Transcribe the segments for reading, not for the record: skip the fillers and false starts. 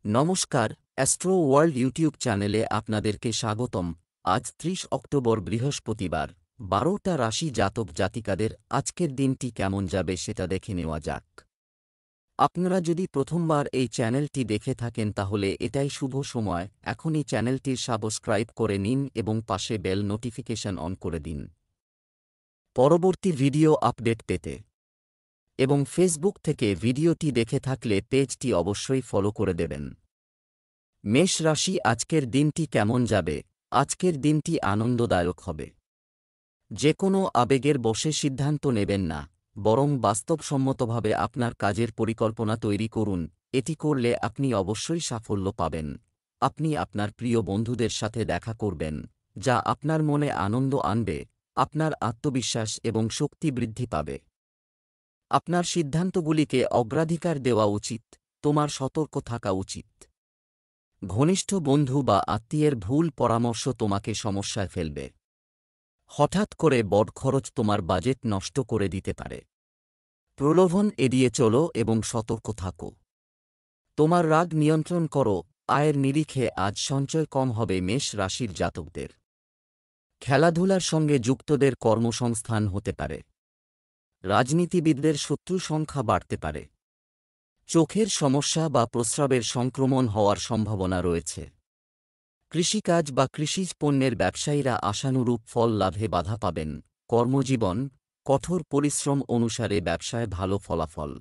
নমস্কার, astro world YouTube চ্যানেলে আপনাদেরকে স্বাগতম। আজ ৩০ অক্টোবর বৃহস্পতিবার, ১২টা রাশি জাতক জাতিকাদের আজকের দিনটি কেমন যাবে সেটা দেখে নেওয়া যাক। আপনারা যদি প্রথমবার এই চ্যানেলটি দেখে থাকেন তাহলে এটাই শুভ সময়, এখনই চ্যানেলটির সাবস্ক্রাইব করে নিন এবং পাশে বেল নোটিফিকেশন অন করে দিন পরবর্তী ভিডিও আপডেট পেতে। এবং ফেসবুক থেকে ভিডিওটি দেখে থাকলে পেজটি অবশ্যই ফলো করে দেবেন। মেষ রাশি আজকের দিনটি কেমন যাবে? আজকের দিনটি আনন্দদায়ক হবে। যে কোনো আবেগের বশে সিদ্ধান্ত নেবেন না, বরং বাস্তবসম্মতভাবে আপনার কাজের পরিকল্পনা তৈরি করুন। এটি করলে আপনি অবশ্যই সাফল্য পাবেন। আপনি আপনার প্রিয় বন্ধুদের সাথে দেখা করবেন, যা আপনার মনে আনন্দ আনবে। আপনার আত্মবিশ্বাস এবং শক্তি বৃদ্ধি পাবে। আপনার সিদ্ধান্তগুলিকে অগ্রাধিকার দেওয়া উচিত। তোমার সতর্ক থাকা উচিত। ঘনিষ্ঠ বন্ধু বা আত্মীয়ের ভুল পরামর্শ তোমাকে সমস্যায় ফেলবে। হঠাৎ করে বড় খরচ তোমার বাজেট নষ্ট করে দিতে পারে। প্রলোভন এড়িয়ে চলো এবং সতর্ক থাকো। তোমার রাগ নিয়ন্ত্রণ করো। আয়ের নিরিখে আজ সঞ্চয় কম হবে মেষ রাশির জাতকদের। খেলাধুলার সঙ্গে যুক্তদের কর্মসংস্থান হতে পারে। রাজনীতিবিদদের শত্রু সংখ্যা বাড়তে পারে। চোখের সমস্যা বা প্রস্রাবের সংক্রমণ হওয়ার সম্ভাবনা রয়েছে। কৃষিকাজ বা কৃষিজ পণ্যের ব্যবসায়ীরা আশানুরূপ ফল লাভে বাধা পাবেন। কর্মজীবন, কঠোর পরিশ্রম অনুসারে ব্যবসায় ভালো ফলাফল।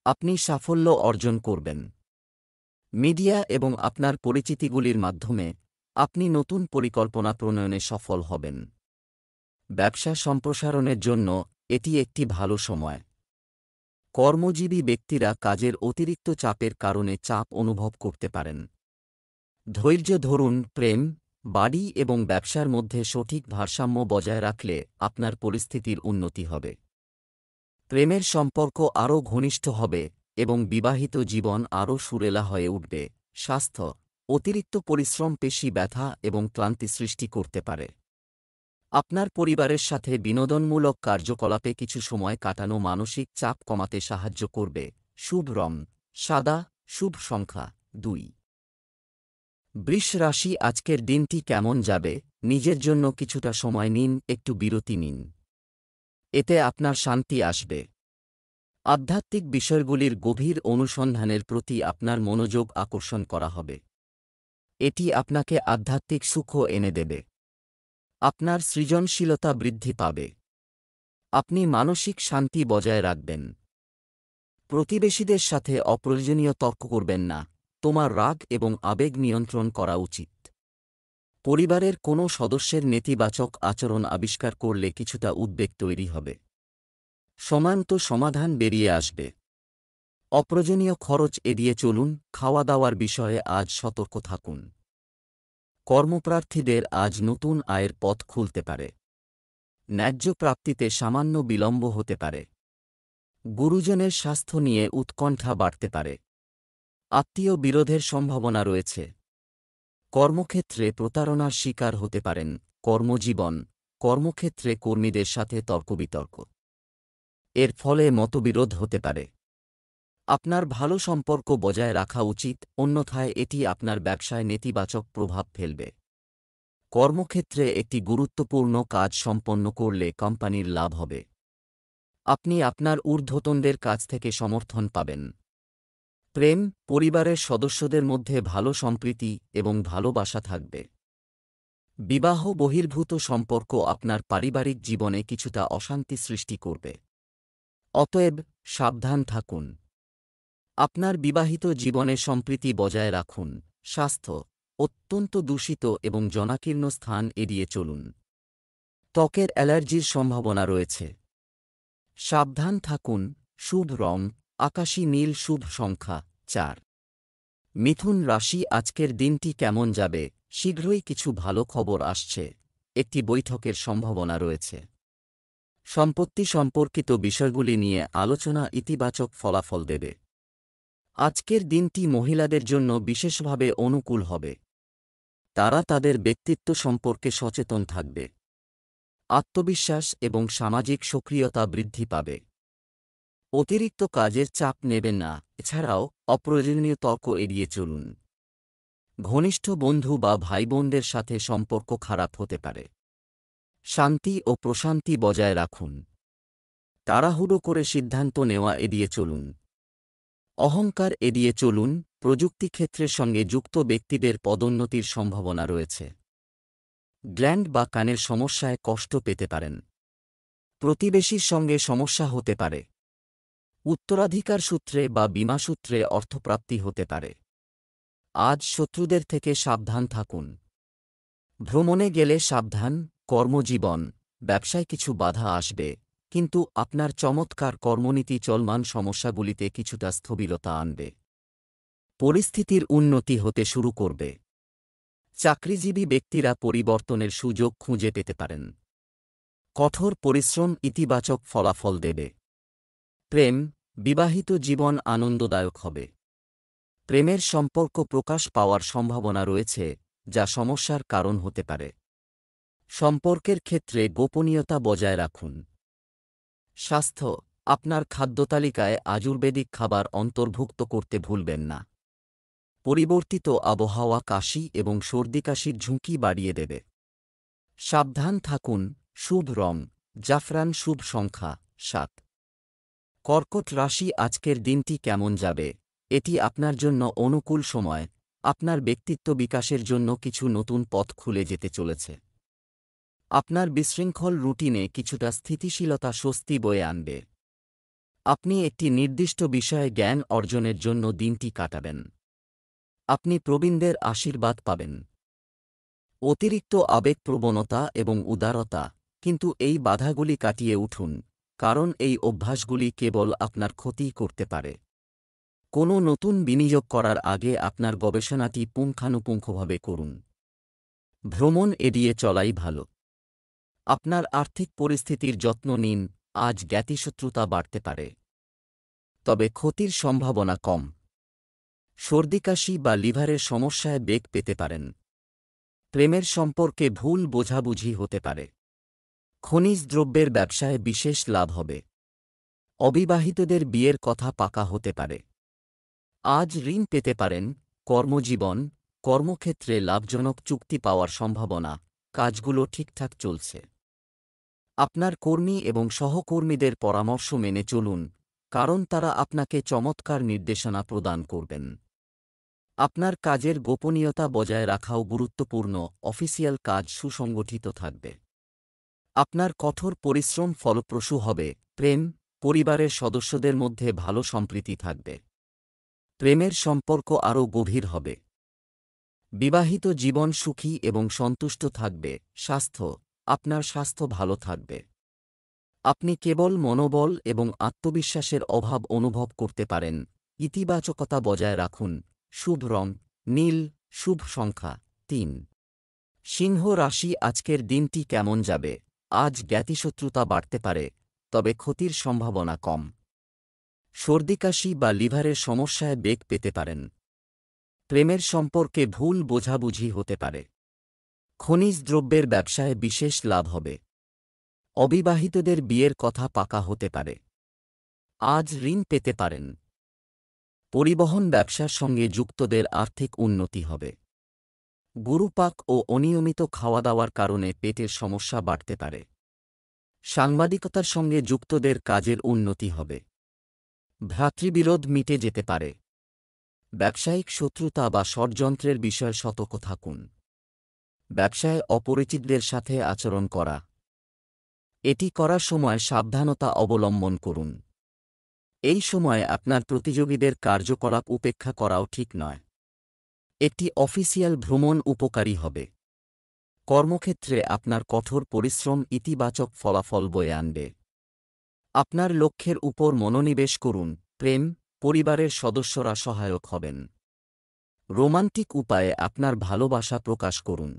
আপনি সাফল্য অর্জন করবেন। মিডিয়া এবং আপনার পরিচিতিগুলির মাধ্যমে আপনি নতুন পরিকল্পনা প্রণয়নে সফল হবেন। ব্যবসা সম্প্রসারণের জন্য এটি একটি ভালো সময়। কর্মজীবী ব্যক্তিরা কাজের অতিরিক্ত চাপের কারণে চাপ অনুভব করতে পারেন। ধৈর্য ধরুন। প্রেম, বাড়ি এবং ব্যবসার মধ্যে সঠিক ভারসাম্য বজায় রাখলে আপনার পরিস্থিতির উন্নতি হবে। প্রেমের সম্পর্ক আরও ঘনিষ্ঠ হবে এবং বিবাহিত জীবন আরও সুরেলা হয়ে উঠবে। স্বাস্থ্য, অতিরিক্ত পরিশ্রম পেশি ব্যথা এবং ক্লান্তি সৃষ্টি করতে পারে। আপনার পরিবারের সাথে বিনোদনমূলক কার্যকলাপে কিছু সময় কাটানো মানসিক চাপ কমাতে সাহায্য করবে। শুভ রং সাদা, শুভ সংখ্যা ২। বৃষ রাশি আজকের দিনটি কেমন যাবে? নিজের জন্য কিছুটা সময় নিন, একটু বিরতি নিন। এতে আপনার শান্তি আসবে। আধ্যাত্মিক বিষয়গুলির গভীর অনুসন্ধানের প্রতি আপনার মনোযোগ আকর্ষণ করা হবে। এটি আপনাকে আধ্যাত্মিক সুখও এনে দেবে। আপনার সৃজনশীলতা বৃদ্ধি পাবে। আপনি মানসিক শান্তি বজায় রাখবেন। প্রতিবেশীদের সাথে অপ্রয়োজনীয় তর্ক করবেন না। তোমার রাগ এবং আবেগ নিয়ন্ত্রণ করা উচিত। পরিবারের কোনো সদস্যের নেতিবাচক আচরণ আবিষ্কার করলে কিছুটা উদ্বেগ তৈরি হবে। সমান্ত সমাধান বেরিয়ে আসবে। অপ্রয়োজনীয় খরচ এড়িয়ে চলুন। খাওয়া দাওয়ার বিষয়ে আজ সতর্ক থাকুন। কর্মপ্রার্থীদের আজ নতুন আয়ের পথ খুলতে পারে। ন্যায্য প্রাপ্তিতে সামান্য বিলম্ব হতে পারে। গুরুজনের স্বাস্থ্য নিয়ে উৎকণ্ঠা বাড়তে পারে। আত্মীয় বিরোধের সম্ভাবনা রয়েছে। কর্মক্ষেত্রে প্রতারণার শিকার হতে পারেন। কর্মজীবন, কর্মক্ষেত্রে কর্মীদের সাথে তর্কবিতর্ক। এর ফলে মতবিরোধ হতে পারে। আপনার ভালো সম্পর্ক বজায় রাখা উচিত, অন্যথায় এটি আপনার ব্যবসায় নেতিবাচক প্রভাব ফেলবে। কর্মক্ষেত্রে একটি গুরুত্বপূর্ণ কাজ সম্পন্ন করলে কোম্পানির লাভ হবে। আপনি আপনার ঊর্ধ্বতনদের কাছ থেকে সমর্থন পাবেন। প্রেম, পরিবারের সদস্যদের মধ্যে ভালো সম্প্রীতি এবং ভালোবাসা থাকবে। বিবাহ বহির্ভূত সম্পর্ক আপনার পারিবারিক জীবনে কিছুটা অশান্তি সৃষ্টি করবে। অতএব সাবধান থাকুন। আপনার বিবাহিত জীবনে সম্প্রীতি বজায় রাখুন। স্বাস্থ্য, অত্যন্ত দূষিত এবং জনাকীর্ণ স্থান এড়িয়ে চলুন। ত্বকের অ্যালার্জির সম্ভাবনা রয়েছে। সাবধান থাকুন। শুভ রং আকাশী নীল, শুভ সংখ্যা ৪। মিথুন রাশি আজকের দিনটি কেমন যাবে? শীঘ্রই কিছু ভালো খবর আসছে। একটি বৈঠকের সম্ভাবনা রয়েছে। সম্পত্তি সম্পর্কিত বিষয়গুলি নিয়ে আলোচনা ইতিবাচক ফলাফল দেবে। আজকের দিনটি মহিলাদের জন্য বিশেষভাবে অনুকূল হবে। তারা তাদের ব্যক্তিত্ব সম্পর্কে সচেতন থাকবে। আত্মবিশ্বাস এবং সামাজিক সক্রিয়তা বৃদ্ধি পাবে। অতিরিক্ত কাজের চাপ নেবেন না, এছাড়াও অপ্রয়োজনীয় তর্ক এড়িয়ে চলুন। ঘনিষ্ঠ বন্ধু বা ভাইবোনদের সাথে সম্পর্ক খারাপ হতে পারে। শান্তি ও প্রশান্তি বজায় রাখুন। তাড়াহুড়ো করে সিদ্ধান্ত নেওয়া এড়িয়ে চলুন। অহংকার এড়িয়ে চলুন। প্রযুক্তি ক্ষেত্রের সঙ্গে যুক্ত ব্যক্তিদের পদোন্নতির সম্ভাবনা রয়েছে। গ্ল্যান্ড বা কানের সমস্যায় কষ্ট পেতে পারেন। প্রতিবেশীর সঙ্গে সমস্যা হতে পারে। উত্তরাধিকার সূত্রে বা বীমা সূত্রে অর্থপ্রাপ্তি হতে পারে। আজ শত্রুদের থেকে সাবধান থাকুন। ভ্রমণে গেলে সাবধান। কর্মজীবন, ব্যবসায় কিছু বাধা আসবে, কিন্তু আপনার চমৎকার কর্মনীতি চলমান সমস্যাগুলিতে কিছুটা স্থবিরতা আনবে। পরিস্থিতির উন্নতি হতে শুরু করবে। চাকরিজীবী ব্যক্তিরা পরিবর্তনের সুযোগ খুঁজে পেতে পারেন। কঠোর পরিশ্রম ইতিবাচক ফলাফল দেবে। প্রেম, বিবাহিত জীবন আনন্দদায়ক হবে। প্রেমের সম্পর্ক প্রকাশ পাওয়ার সম্ভাবনা রয়েছে, যা সমস্যার কারণ হতে পারে। সম্পর্কের ক্ষেত্রে গোপনীয়তা বজায় রাখুন। স্বাস্থ্য, আপনার খাদ্যতালিকায় আয়ুর্বেদিক খাবার অন্তর্ভুক্ত করতে ভুলবেন না। পরিবর্তিত আবহাওয়া কাশি এবং সর্দিকাশির ঝুঁকি বাড়িয়ে দেবে। সাবধান থাকুন। শুভ রং জাফরান, শুভ সংখ্যা 7। কর্কট রাশি, আজকের দিনটি কেমন যাবে? এটি আপনার জন্য অনুকূল সময়। আপনার ব্যক্তিত্ব বিকাশের জন্য কিছু নতুন পথ খুলে যেতে চলেছে। আপনার বিশৃঙ্খল রুটিনে কিছুটা স্থিতিশীলতা স্বস্তি বয়ে আনবে। আপনি একটি নির্দিষ্ট বিষয়ে জ্ঞান অর্জনের জন্য দিনটি কাটাবেন। আপনি প্রবীণদের আশীর্বাদ পাবেন। অতিরিক্ত আবেগপ্রবণতা এবং উদারতা, কিন্তু এই বাধাগুলি কাটিয়ে উঠুন, কারণ এই অভ্যাসগুলি কেবল আপনার ক্ষতি করতে পারে। কোনো নতুন বিনিয়োগ করার আগে আপনার গবেষণাটি পুঙ্খানুপুঙ্খভাবে করুন। ভ্রমণ এড়িয়ে চলাই ভালো। আপনার আর্থিক পরিস্থিতির যত্ন নিন। আজ জ্ঞাতিশত্রুতা বাড়তে পারে, তবে ক্ষতির সম্ভাবনা কম। সর্দিকাশি বা লিভারের সমস্যায় বেগ পেতে পারেন। প্রেমের সম্পর্কে ভুল বোঝাবুঝি হতে পারে। খনিজ দ্রব্যের ব্যবসায় বিশেষ লাভ হবে। অবিবাহিতদের বিয়ের কথা পাকা হতে পারে। আজ ঋণ পেতে পারেন। কর্মজীবন, কর্মক্ষেত্রে লাভজনক চুক্তি পাওয়ার সম্ভাবনা। কাজগুলো ঠিকঠাক চলছে। আপনার কর্মী এবং সহকর্মীদের পরামর্শ মেনে চলুন, কারণ তারা আপনাকে চমৎকার নির্দেশনা প্রদান করবেন। আপনার কাজের গোপনীয়তা বজায় রাখাও গুরুত্বপূর্ণ। অফিসিয়াল কাজ সুসংগঠিত থাকবে। আপনার কঠোর পরিশ্রম ফলপ্রসূ হবে। প্রেম, পরিবারের সদস্যদের মধ্যে ভালো সম্প্রীতি থাকবে। প্রেমের সম্পর্ক আরও গভীর হবে। বিবাহিত জীবন সুখী এবং সন্তুষ্ট থাকবে। স্বাস্থ্য, আপনার স্বাস্থ্য ভালো থাকবে। আপনি কেবল মনোবল এবং আত্মবিশ্বাসের অভাব অনুভব করতে পারেন। ইতিবাচকতা বজায় রাখুন। শুভ রং নীল, শুভ সংখ্যা 3। সিংহ রাশি, আজকের দিনটি কেমন যাবে? আজ জ্ঞাতিশত্রুতা বাড়তে পারে, তবে ক্ষতির সম্ভাবনা কম। সর্দিকাশি বা লিভারের সমস্যায় বেগ পেতে পারেন। প্রেমের সম্পর্কে ভুল বোঝাবুঝি হতে পারে। খনিজ দ্রব্যের ব্যবসায় বিশেষ লাভ হবে। অবিবাহিতদের বিয়ের কথা পাকা হতে পারে। আজ ঋণ পেতে পারেন। পরিবহন ব্যবসার সঙ্গে যুক্তদের আর্থিক উন্নতি হবে। গুরুপাক ও অনিয়মিত খাওয়া দাওয়ার কারণে পেটের সমস্যা বাড়তে পারে। সাংবাদিকতার সঙ্গে যুক্তদের কাজের উন্নতি হবে। ভ্রাতৃবিরোধ মিটে যেতে পারে। ব্যবসায়িক শত্রুতা বা ষড়যন্ত্রের বিষয়ে সতর্ক থাকুন। ব্যবসায় অপরিচিতদের সাথে আচরণ করা। এটি করার সময় সাবধানতা অবলম্বন করুন। এই সময় আপনার প্রতিযোগীদের কার্যকলাপ উপেক্ষা করাও ঠিক নয়। একটি অফিসিয়াল ভ্রমণ উপকারী হবে। কর্মক্ষেত্রে আপনার কঠোর পরিশ্রম ইতিবাচক ফলাফল বয়ে আনবে। আপনার লক্ষ্যের উপর মনোনিবেশ করুন। প্রেম, পরিবারের সদস্যরা সহায়ক হবেন। রোমান্টিক উপায়ে আপনার ভালোবাসা প্রকাশ করুন।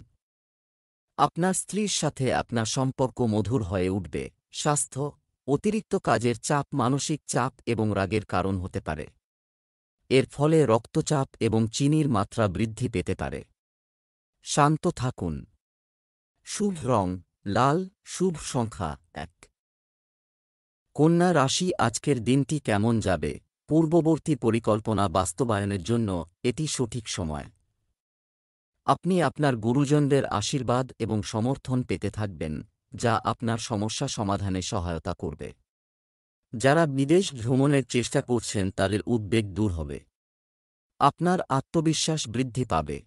আপনার স্ত্রীর সাথে আপনার সম্পর্ক মধুর হয়ে উঠবে। স্বাস্থ্য, অতিরিক্ত কাজের চাপ মানসিক চাপ এবং রাগের কারণ হতে পারে। এর ফলে রক্তচাপ এবং চিনির মাত্রা বৃদ্ধি পেতে পারে। শান্ত থাকুন। শুভ রং লাল, শুভ সংখ্যা 1। কন্যা রাশি আজকের দিনটি কেমন যাবে? পূর্ববর্তী পরিকল্পনা বাস্তবায়নের জন্য এটি সঠিক সময়। আপনি আপনার গুরুজনদের আশীর্বাদ এবং সমর্থন পেতে থাকবেন, যা আপনার সমস্যা সমাধানে সহায়তা করবে। যারা বিদেশ ভ্রমণের চেষ্টা করছেন তাদের উদ্বেগ দূর হবে। আপনার আত্মবিশ্বাস বৃদ্ধি পাবে।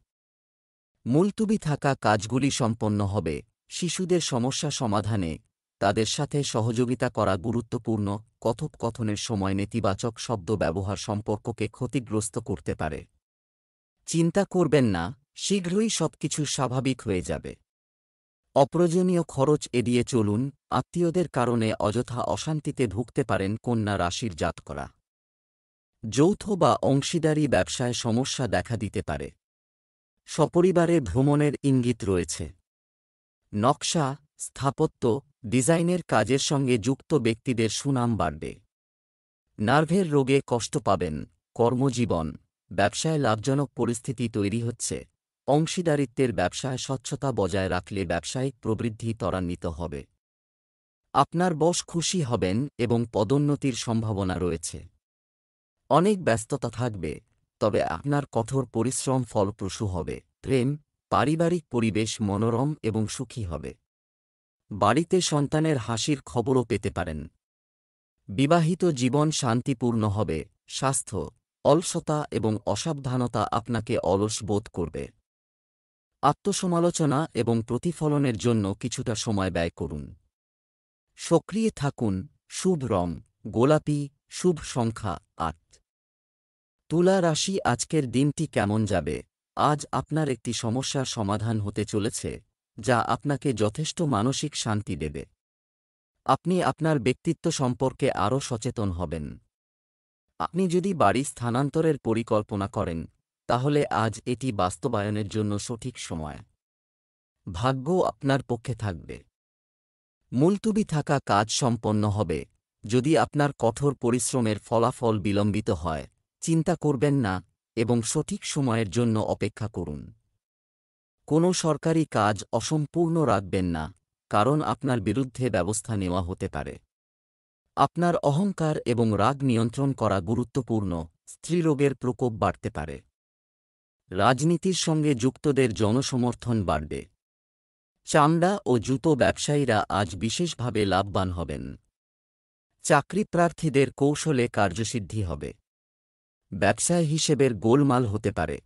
মুলতুবি থাকা কাজগুলি সম্পন্ন হবে। শিশুদের সমস্যা সমাধানে তাদের সাথে সহযোগিতা করা গুরুত্বপূর্ণ। কথোপকথনের সময় নেতিবাচক শব্দ ব্যবহার সম্পর্ককে ক্ষতিগ্রস্ত করতে পারে। চিন্তা করবেন না, শীঘ্রই সবকিছু স্বাভাবিক হয়ে যাবে। অপ্রয়োজনীয় খরচ এড়িয়ে চলুন। আত্মীয়দের কারণে অযথা অশান্তিতে ভুগতে পারেন কন্যা রাশির জাতকরা। যৌথ বা অংশীদারি ব্যবসায় সমস্যা দেখা দিতে পারে। সপরিবারে ভ্রমণের ইঙ্গিত রয়েছে। নকশা, স্থাপত্য, ডিজাইনের কাজের সঙ্গে যুক্ত ব্যক্তিদের সুনাম বাড়বে। নার্ভের রোগে কষ্ট পাবেন। কর্মজীবন, ব্যবসায় লাভজনক পরিস্থিতি তৈরি হচ্ছে। অংশীদারিত্বের ব্যবসায় স্বচ্ছতা বজায় রাখলে ব্যবসায়িক প্রবৃদ্ধি ত্বরান্বিত হবে। আপনার বস খুশি হবেন এবং পদোন্নতির সম্ভাবনা রয়েছে। অনেক ব্যস্ততা থাকবে, তবে আপনার কঠোর পরিশ্রম ফলপ্রসূ হবে। প্রেম, পারিবারিক পরিবেশ মনোরম এবং সুখী হবে। বাড়িতে সন্তানের হাসির খবরও পেতে পারেন। বিবাহিত জীবন শান্তিপূর্ণ হবে। স্বাস্থ্য, অলসতা এবং অসাবধানতা আপনাকে অলস বোধ করবে। আত্মসমালোচনা এবং প্রতিফলনের জন্য কিছুটা সময় ব্যয় করুন। সক্রিয় থাকুন। শুভ রং গোলাপি। শুভ সংখ্যা ৮। তুলা রাশি আজকের দিনটি কেমন যাবে? আজ আপনার একটি সমস্যার সমাধান হতে চলেছে, যা আপনাকে যথেষ্ট মানসিক শান্তি দেবে। আপনি আপনার ব্যক্তিত্ব সম্পর্কে আরও সচেতন হবেন। আপনি যদি বাড়ি স্থানান্তরের পরিকল্পনা করেন, তাহলে আজ এটি বাস্তবায়নের জন্য সঠিক সময়। ভাগ্য আপনার পক্ষে থাকবে। মুলতুবি থাকা কাজ সম্পন্ন হবে। যদি আপনার কঠোর পরিশ্রমের ফলাফল বিলম্বিত হয়, চিন্তা করবেন না এবং সঠিক সময়ের জন্য অপেক্ষা করুন। কোনো সরকারি কাজ অসম্পূর্ণ রাখবেন না, কারণ আপনার বিরুদ্ধে ব্যবস্থা নেওয়া হতে পারে। আপনার অহংকার এবং রাগ নিয়ন্ত্রণ করা গুরুত্বপূর্ণ। স্ত্রীরোগের প্রকোপ বাড়তে পারে। রাজনীতির সঙ্গে যুক্তদের জনসমর্থন বাড়বে। চামড়া ও জুতো ব্যবসায়ীরা আজ বিশেষভাবে লাভবান হবেন। চাকরি প্রার্থীদের কৌশলে কার্যসিদ্ধি হবে। ব্যবসায় হিসেবের গোলমাল হতে পারে।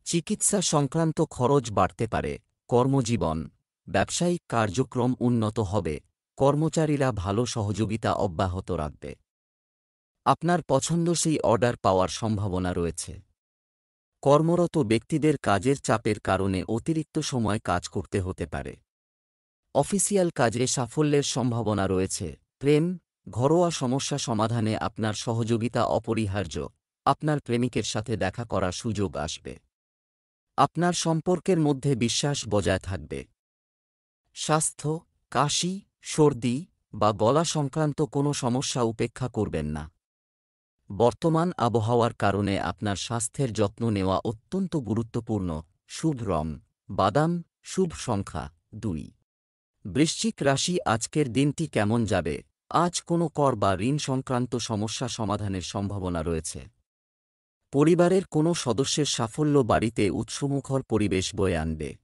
চিকিৎসা সংক্রান্ত খরচ বাড়তে পারে। কর্মজীবন, ব্যবসায়িক কার্যক্রম উন্নত হবে। কর্মচারীরা ভালো সহযোগিতা অব্যাহত রাখবে। আপনার পছন্দসই অর্ডার পাওয়ার সম্ভাবনা রয়েছে। কর্মরত ব্যক্তিদের কাজের চাপের কারণে অতিরিক্ত সময় কাজ করতে হতে পারে। অফিসিয়াল কাজে সাফল্যের সম্ভাবনা রয়েছে। প্রেম, ঘরোয়া সমস্যা সমাধানে আপনার সহযোগিতা অপরিহার্য। আপনার প্রেমিকের সাথে দেখা করার সুযোগ আসবে। আপনার সম্পর্কের মধ্যে বিশ্বাস বজায় থাকবে। স্বাস্থ্য, কাশি, সর্দি বা গলা সংক্রান্ত কোনো সমস্যা উপেক্ষা করবেন না। বর্তমান আবহাওয়ার কারণে আপনার স্বাস্থ্যের যত্ন নেওয়া অত্যন্ত গুরুত্বপূর্ণ। শুভ রং বাদাম। শুভ সংখ্যা ২। বৃশ্চিক রাশি আজকের দিনটি কেমন যাবে? আজ কোনো কর বা ঋণ সংক্রান্ত সমস্যা সমাধানের সম্ভাবনা রয়েছে। পরিবারের কোনো সদস্যের সাফল্য বাড়িতে উৎসমুখর পরিবেশ বয়ে আনবে।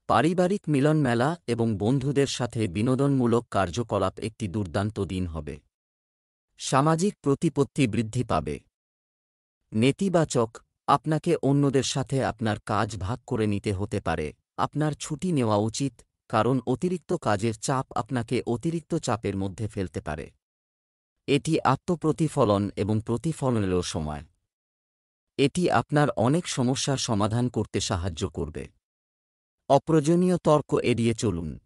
পারিবারিক মিলন মেলা এবং বন্ধুদের সাথে বিনোদনমূলক কার্যকলাপ একটি দুর্দান্ত দিন হবে। সামাজিক প্রতিপত্তি বৃদ্ধি পাবে। নেতিবাচক, আপনাকে অন্যদের সাথে আপনার কাজ ভাগ করে নিতে হতে পারে। আপনার ছুটি নেওয়া উচিত, কারণ অতিরিক্ত কাজের চাপ আপনাকে অতিরিক্ত চাপের মধ্যে ফেলতে পারে। এটি আত্মপ্রতিফলন এবং প্রতিফলনেরও সময়। এটি আপনার অনেক সমস্যার সমাধান করতে সাহায্য করবে। অপ্রয়োজনীয় তর্ক এড়িয়ে চলুন।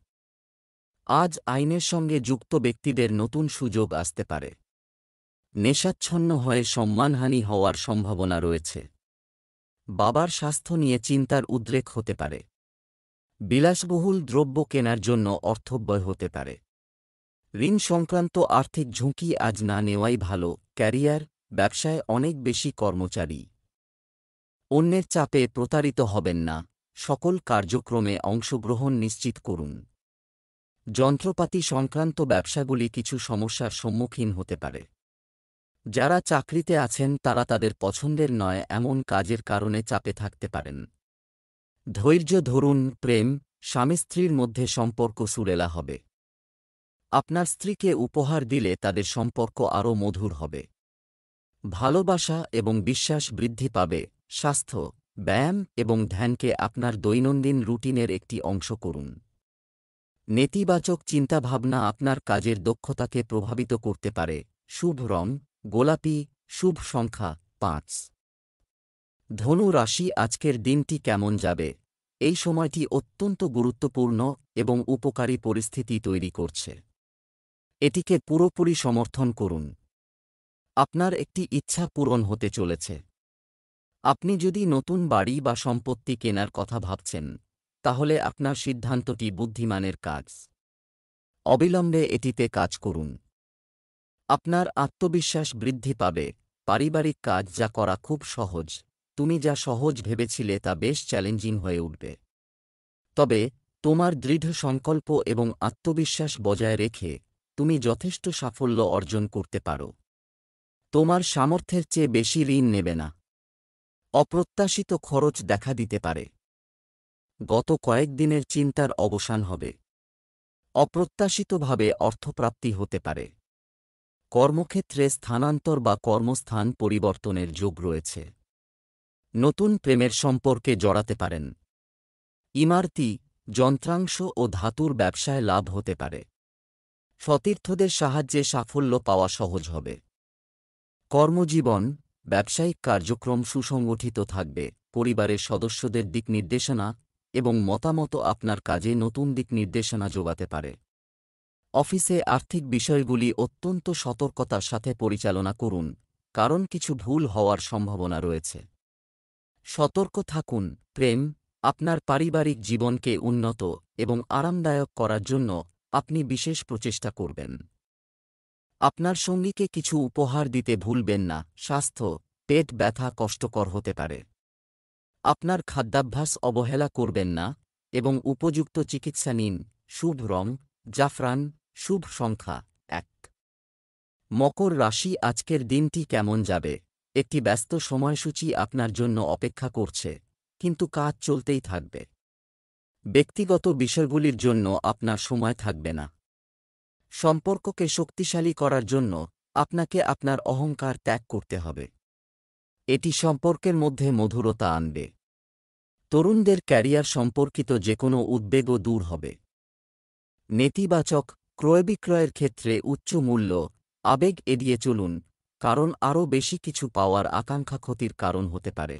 আজ আইনের সঙ্গে যুক্ত ব্যক্তিদের নতুন সুযোগ আসতে পারে। নেশাচ্ছন্ন হয়ে সম্মানহানি হওয়ার সম্ভাবনা রয়েছে। বাবার স্বাস্থ্য নিয়ে চিন্তার উদ্রেক হতে পারে। বিলাসবহুল দ্রব্য কেনার জন্য অর্থব্যয় হতে পারে। ঋণ সংক্রান্ত আর্থিক ঝুঁকি আজ না নেওয়াই ভালো। ক্যারিয়ার, ব্যবসায় অনেক বেশি কর্মচারী। অন্যের চাপে প্রতারিত হবেন না। সকল কার্যক্রমে অংশগ্রহণ নিশ্চিত করুন। যন্ত্রপাতি সংক্রান্ত ব্যবসাগুলি কিছু সমস্যার সম্মুখীন হতে পারে। যারা চাকরিতে আছেন তারা তাদের পছন্দের নয় এমন কাজের কারণে চাপে থাকতে পারেন। ধৈর্য ধরুন। প্রেম, স্বামী স্ত্রীর মধ্যে সম্পর্ক সুরেলা হবে। আপনার স্ত্রীকে উপহার দিলে তাদের সম্পর্ক আরও মধুর হবে। ভালোবাসা এবং বিশ্বাস বৃদ্ধি পাবে। স্বাস্থ্য, ব্যায়াম এবং ধ্যানকে আপনার দৈনন্দিন রুটিনের একটি অংশ করুন। নেতিবাচক চিন্তাভাবনা আপনার কাজের দক্ষতাকে প্রভাবিত করতে পারে। শুভ রং গোলাপি, শুভ সংখ্যা 5। ধনু রাশি, আজকের দিনটি কেমন যাবে? এই সময়টি অত্যন্ত গুরুত্বপূর্ণ এবং উপকারী পরিস্থিতি তৈরি করছে। এটিকে পুরোপুরি সমর্থন করুন। আপনার একটি ইচ্ছা পূরণ হতে চলেছে। আপনি যদি নতুন বাড়ি বা সম্পত্তি কেনার কথা ভাবছেন, তাহলে আপনার সিদ্ধান্তটি বুদ্ধিমানের কাজ। অবিলম্বে এটিতে কাজ করুন। আপনার আত্মবিশ্বাস বৃদ্ধি পাবে। পারিবারিক কাজ যা করা খুব সহজ, তুমি যা সহজ ভেবেছিলে তা বেশ চ্যালেঞ্জিং হয়ে উঠবে। তবে তোমার দৃঢ় সংকল্প এবং আত্মবিশ্বাস বজায় রেখে তুমি যথেষ্ট সাফল্য অর্জন করতে পারো। তোমার সামর্থ্যের চেয়ে বেশি ঋণ নেবে না। অপ্রত্যাশিত খরচ দেখা দিতে পারে। গত কয়েকদিনের চিন্তার অবসান হবে। অপ্রত্যাশিতভাবে অর্থপ্রাপ্তি হতে পারে। কর্মক্ষেত্রে স্থানান্তর বা কর্মস্থান পরিবর্তনের যোগ রয়েছে। নতুন প্রেমের সম্পর্কে জড়াতে পারেন। ইমারতি, যন্ত্রাংশ ও ধাতুর ব্যবসায় লাভ হতে পারে। সতীর্থদের সাহায্যে সাফল্য পাওয়া সহজ হবে। কর্মজীবন, ব্যবসায়িক কার্যক্রম সুসংগঠিত থাকবে। পরিবারের সদস্যদের দিক নির্দেশনা এবং মতামত আপনার কাজে নতুন দিক নির্দেশনা যোগাতে পারে। অফিসে আর্থিক বিষয়গুলি অত্যন্ত সতর্কতার সাথে পরিচালনা করুন, কারণ কিছু ভুল হওয়ার সম্ভাবনা রয়েছে। সতর্ক থাকুন। প্রেম, আপনার পারিবারিক জীবনকে উন্নত এবং আরামদায়ক করার জন্য আপনি বিশেষ প্রচেষ্টা করবেন। আপনার সঙ্গীকে কিছু উপহার দিতে ভুলবেন না। স্বাস্থ্য, পেট ব্যথা কষ্টকর হতে পারে। আপনার খাদ্যাভ্যাস অবহেলা করবেন না এবং উপযুক্ত চিকিৎসা নিন। শুভ রং জাফরান, শুভ সংখ্যা 1। মকর রাশি, আজকের দিনটি কেমন যাবে? একটি ব্যস্ত সময়সূচি আপনার জন্য অপেক্ষা করছে, কিন্তু কাজ চলতেই থাকবে। ব্যক্তিগত বিষয়গুলির জন্য আপনার সময় থাকবে না। সম্পর্ককে শক্তিশালী করার জন্য আপনাকে আপনার অহংকার ত্যাগ করতে হবে। এটি সম্পর্কের মধ্যে মধুরতা আনবে। তরুণদের ক্যারিয়ার সম্পর্কিত যেকোনো উদ্বেগও দূর হবে। নেতিবাচক ক্রয়বিক্রয়ের ক্ষেত্রে উচ্চ মূল্য, আবেগ এড়িয়ে চলুন, কারণ আরও বেশি কিছু পাওয়ার আকাঙ্ক্ষা ক্ষতির কারণ হতে পারে।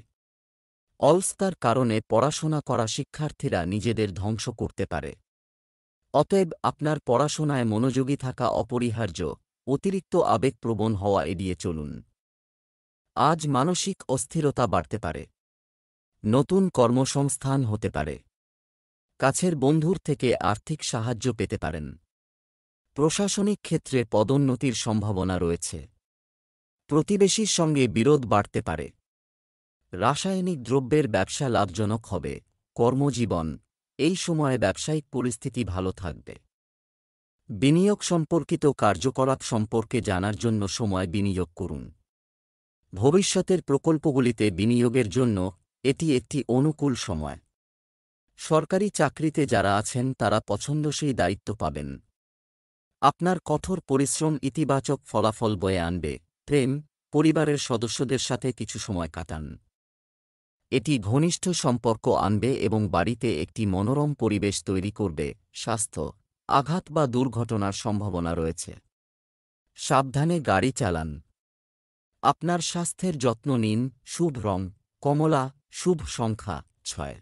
অলসতার কারণে পড়াশোনা করা শিক্ষার্থীরা নিজেদের ধ্বংস করতে পারে। অতএব আপনার পড়াশোনায় মনোযোগী থাকা অপরিহার্য। অতিরিক্ত আবেগপ্রবণ হওয়া এড়িয়ে চলুন। আজ মানসিক অস্থিরতা বাড়তে পারে। নতুন কর্মসংস্থান হতে পারে। কাছের বন্ধুর থেকে আর্থিক সাহায্য পেতে পারেন। প্রশাসনিক ক্ষেত্রে পদোন্নতির সম্ভাবনা রয়েছে। প্রতিবেশীর সঙ্গে বিরোধ বাড়তে পারে। রাসায়নিক দ্রব্যের ব্যবসা লাভজনক হবে। কর্মজীবন, এই সময়ে ব্যবসায়িক পরিস্থিতি ভালো থাকবে। বিনিয়োগ সম্পর্কিত কার্যকলাপ সম্পর্কে জানার জন্য সময় বিনিয়োগ করুন। ভবিষ্যতের প্রকল্পগুলিতে বিনিয়োগের জন্য এটি একটি অনুকূল সময়। সরকারি চাকরিতে যারা আছেন তারা পছন্দসই দায়িত্ব পাবেন। আপনার কঠোর পরিশ্রম ইতিবাচক ফলাফল বয়ে আনবে। প্রেম, পরিবারের সদস্যদের সাথে কিছু সময় কাটান। এটি ঘনিষ্ঠ সম্পর্ক আনবে এবং বাড়িতে একটি মনোরম পরিবেশ তৈরি করবে। স্বাস্থ্য, আঘাত বা দুর্ঘটনার সম্ভাবনা রয়েছে। সাবধানে গাড়ি চালান। আপনার স্বাস্থ্যের যত্ন নিন। শুভ রং কমলা, শুভ সংখ্যা 6।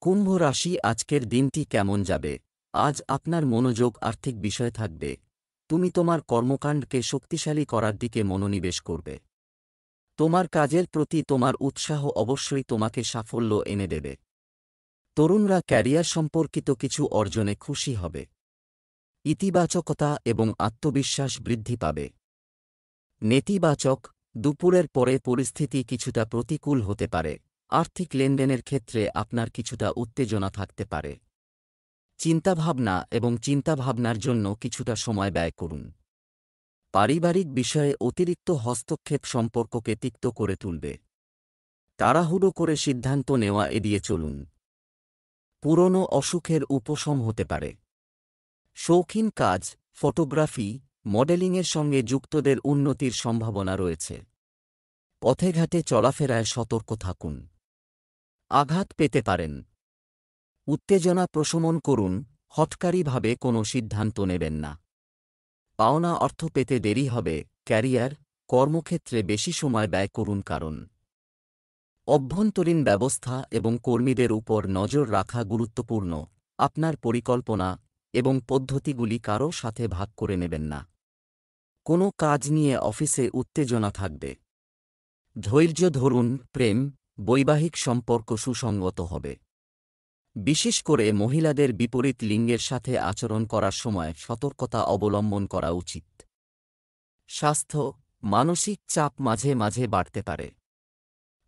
কুম্ভ রাশি, আজকের দিনটি কেমন যাবে? আজ আপনার মনোযোগ আর্থিক বিষয়ে থাকবে। তুমি তোমার কর্মকাণ্ডকে শক্তিশালী করার দিকে মনোনিবেশ করবে। তোমার কাজের প্রতি তোমার উৎসাহ অবশ্যই তোমাকে সাফল্য এনে দেবে। তরুণরা ক্যারিয়ার সম্পর্কিত কিছু অর্জনে খুশি হবে। ইতিবাচকতা এবং আত্মবিশ্বাস বৃদ্ধি পাবে। নেতিবাচক, দুপুরের পরে পরিস্থিতি কিছুটা প্রতিকূল হতে পারে। আর্থিক লেনদেনের ক্ষেত্রে আপনার কিছুটা উত্তেজনা থাকতে পারে। চিন্তাভাবনা এবং চিন্তাভাবনার জন্য কিছুটা সময় ব্যয় করুন। পারিবারিক বিষয়ে অতিরিক্ত হস্তক্ষেপ সম্পর্ককে তিক্ত করে তুলবে। তাড়াহুড়ো করে সিদ্ধান্ত নেওয়া এড়িয়ে চলুন। পুরনো অসুখের উপশম হতে পারে। শৌখিন কাজ, ফটোগ্রাফি, মডেলিংয়ের সঙ্গে যুক্তদের উন্নতির সম্ভাবনা রয়েছে। পথে ঘাটে চলাফেরায় সতর্ক থাকুন। আঘাত পেতে পারেন। উত্তেজনা প্রশমন করুন, হঠকারীভাবে কোনো সিদ্ধান্ত নেবেন না। পাওনা অর্থ পেতে দেরি হবে। ক্যারিয়ার, কর্মক্ষেত্রে বেশি সময় ব্যয় করুন কারণ অভ্যন্তরীণ ব্যবস্থা এবং কর্মীদের উপর নজর রাখা গুরুত্বপূর্ণ। আপনার পরিকল্পনা এবং পদ্ধতিগুলি কারও সাথে ভাগ করে নেবেন না। কোনো কাজ নিয়ে অফিসে উত্তেজনা থাকবে। ধৈর্য ধরুন। প্রেম, বৈবাহিক সম্পর্ক সুসংগত হবে। বিশেষ করে মহিলাদের বিপরীত লিঙ্গের সাথে আচরণ করার সময় সতর্কতা অবলম্বন করা উচিত। স্বাস্থ্য, মানসিক চাপ মাঝে মাঝে বাড়তে পারে।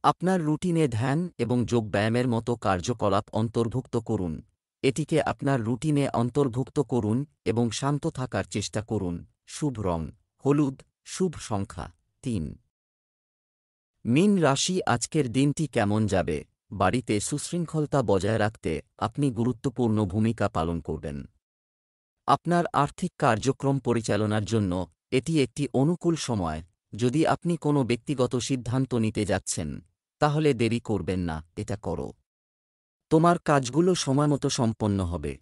আপনার রুটিনে ধ্যান এবং যোগব্যায়ামের মতো কার্যকলাপ অন্তর্ভুক্ত করুন। এটিকে আপনার রুটিনে অন্তর্ভুক্ত করুন এবং শান্ত থাকার চেষ্টা করুন। শুভ রং হলুদ, শুভ সংখ্যা 3। মীন রাশি, আজকের দিনটি কেমন যাবে? বাড়িতে সুশৃঙ্খলতা বজায় রাখতে আপনি গুরুত্বপূর্ণ ভূমিকা পালন করবেন। আপনার আর্থিক কার্যক্রম পরিচালনার জন্য এটি একটি অনুকূল সময়। যদি আপনি কোনো ব্যক্তিগত সিদ্ধান্ত নিতে যাচ্ছেন, তাহলে দেরি করবেন না, এটা করো। তোমার কাজগুলো সময়মতো সম্পন্ন হবে।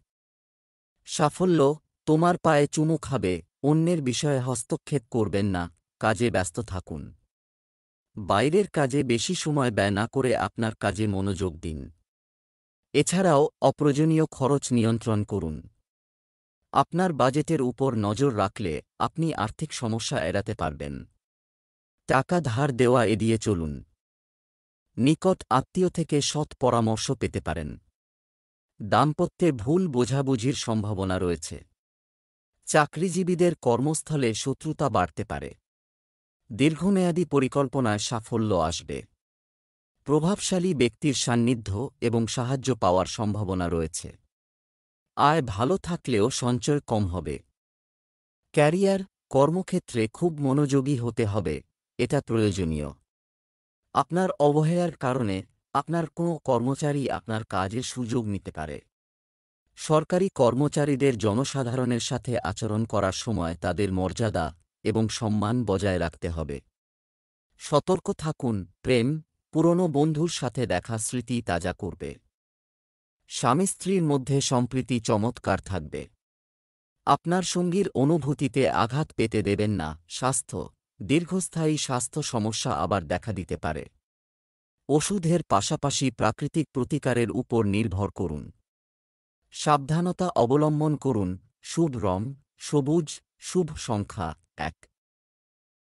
সাফল্য, তোমার পায়ে চুমু খাবে। অন্যের বিষয়ে হস্তক্ষেপ করবেন না, কাজে ব্যস্ত থাকুন। বাইরের কাজে বেশি সময় ব্যয় না করে আপনার কাজে মনোযোগ দিন। এছাড়াও অপ্রয়োজনীয় খরচ নিয়ন্ত্রণ করুন। আপনার বাজেটের উপর নজর রাখলে আপনি আর্থিক সমস্যা এড়াতে পারবেন। টাকা ধার দেওয়া এড়িয়ে চলুন। নিকট আত্মীয় থেকে সৎ পরামর্শ পেতে পারেন। দাম্পত্যে ভুল বোঝাবুঝির সম্ভাবনা রয়েছে। চাকরিজীবীদের কর্মস্থলে শত্রুতা বাড়তে পারে। দীর্ঘমেয়াদী পরিকল্পনায় সাফল্য আসবে। প্রভাবশালী ব্যক্তির সান্নিধ্য এবং সাহায্য পাওয়ার সম্ভাবনা রয়েছে। আয় ভালো থাকলেও সঞ্চয় কম হবে। ক্যারিয়ার, কর্মক্ষেত্রে খুব মনোযোগী হতে হবে, এটা প্রয়োজনীয়। আপনার অবহেলার কারণে আপনার কোনো কর্মচারী আপনার কাজের সুযোগ নিতে পারে। সরকারি কর্মচারীদের জনসাধারণের সাথে আচরণ করার সময় তাদের মর্যাদা এবং সম্মান বজায় রাখতে হবে। সতর্ক থাকুন। প্রেম, পুরনো বন্ধুর সাথে দেখা স্মৃতি তাজা করবে। স্বামী স্ত্রীর মধ্যে সম্প্রীতি চমৎকার থাকবে। আপনার সঙ্গীর অনুভূতিতে আঘাত পেতে দেবেন না। স্বাস্থ্য, দীর্ঘস্থায়ী স্বাস্থ্য সমস্যা আবার দেখা দিতে পারে। ওষুধের পাশাপাশি প্রাকৃতিক প্রতিকারের উপর নির্ভর করুন। সাবধানতা অবলম্বন করুন। শুভ রং সবুজ, শুভ সংখ্যা 1।